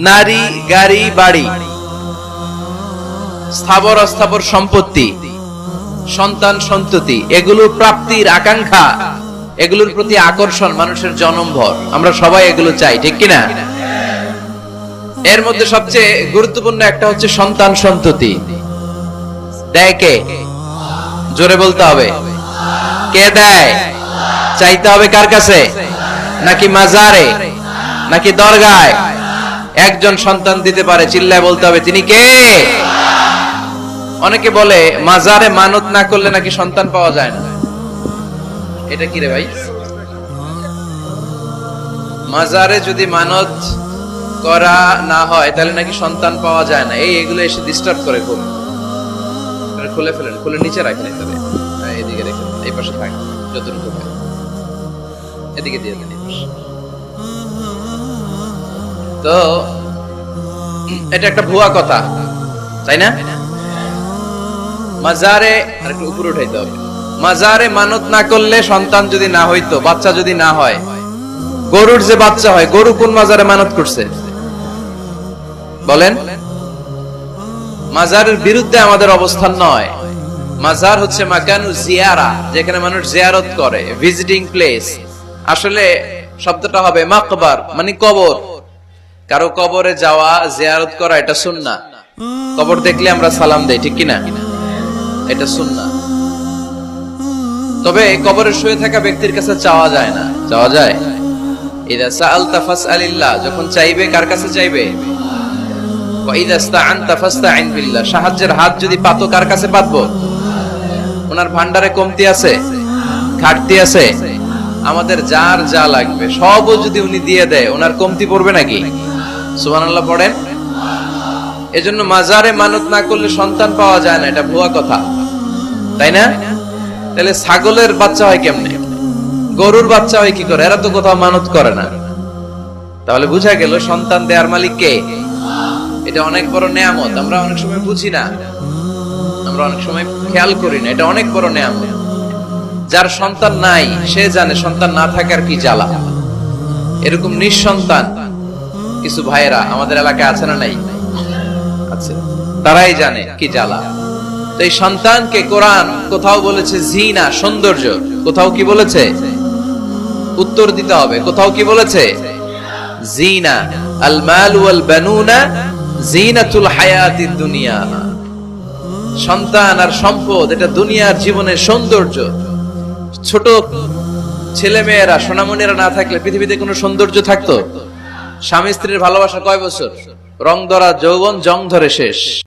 নারী, গাড়ি, বাড়ি, স্থাবর অস্থাবর সম্পত্তি, সন্তান সন্ততি, এগুলোর প্রাপ্তির আকাঙ্ক্ষা, এগুলোর প্রতি আকর্ষণ মানুষের জনমভর। আমরা সবাই এগুলো চাই, ঠিক কিনা? এর মধ্যে সবচেয়ে গুরুত্বপূর্ণ একটা হচ্ছে সন্তান সন্ততি। দেয় কে? জোরে বলতে হবে, কে দেয়? চাইতে হবে কার কাছে? নাকি মাজারে, নাকি দরগায়? একজন সন্তান দিতে পারে, চিল্লায় বলতে হবে তিনি কে? অনেকে বলে মাজারে মানত না করলে নাকি সন্তান পাওয়া যায় না। এটা কি রে ভাই? মাজারে যদি মানত করা না হয় তাহলে নাকি সন্তান পাওয়া যায় না। এগুলো এসে ডিস্টার্ব করে খুব। খুলে ফেলেন, খুলে নিচে রাখেন। তবে এদিকে রেখে এই পাশে থাক, যতটুকু এদিকে দিয়ে দেন। তো এটা একটা ভুয়া কথা, তাই না? মাজারে আরেকটু উপরে উঠাইতে হবে। মাজারে মানত না করলে সন্তান যদি না হইতো, বাচ্চা যদি না হয়, গরুর যে বাচ্চা হয়, গরু কোন মাজারে মানত করছে বলেন? মাজারের বিরুদ্ধে আমাদের অবস্থান নয়। মাজার হচ্ছে মাকানু জিয়ারা, যেখানে মানুষ জিয়ারত করে, ভিজিটিং প্লেস। আসলে শব্দটা হবে মাকবার, মানে কবর। কারো কবরে যাওয়া, জিয়ারত করা, এটা সুন্নাহ। কবর দেখলে আমরা সালাম দেই, ঠিক কিনা? এটা সুন্নাহ। তবে কবরে শুয়ে থাকা ব্যক্তির কাছে চাওয়া যায় না। চাওয়া যায়? ইদা সাআলতা ফাসআলিল্লাহ, যখন চাইবে কার কাছে চাইবে? ওয়া ইদা ইসতাআনতা ফাসতাইন বিল্লাহ, সাহায্যের হাত যদি পাতো কার কাছে পাতবো? ওনার ভান্ডারে কমতি আছে, ঘাটতি আছে? আমাদের যার যা লাগবে সবও যদি উনি দিয়ে দেয়, ওনার কমতি পড়বে নাকি? সুবহানাল্লাহ পড়েন। এজন্য মাজারে মানত না করলে সন্তান পাওয়া যায় না, এটা ভুয়া কথা, তাই না? তাহলে ছাগলের বাচ্চা হয় কেমনে? গরুর বাচ্চা হয় কি করে? এরা তো কোথাও মানত করে না। তাহলে বুঝা গেল সন্তান দেয়ার মালিক কে? এটা অনেক বড় নেয়ামত। আমরা অনেক সময় বুঝি না, আমরা অনেক সময় খেয়াল করি না। এটা অনেক বড় নেয়ামত। যার সন্তান নাই সে জানে সন্তান না থাকার কি জ্বালা। এরকম নিঃসন্তান কিছু ভাইয়েরা আমাদের এলাকায় আছে না নাই? আছে। তারাই জানে কি জ্বালা। তো এই সন্তানকে কোরআন কোথাও বলেছে জিনা, সৌন্দর্য, কোথাও কি বলেছে? উত্তর দিতে হবে। কোথাও কি বলেছে? জিনা। আল মাল ওয়াল বানুনা জিনাতুল হায়াতিদ দুনিয়া। সন্তান আর সম্পদ এটা দুনিয়ার জীবনের সৌন্দর্য। ছোট ছেলে মেয়েরা, সোনামণিরা না থাকলে পৃথিবীতে কোনো সৌন্দর্য থাকতো? স্বামী স্ত্রীর ভালোবাসা কয় বছর? রং ধরা যৌবন, জং ধরে শেষ।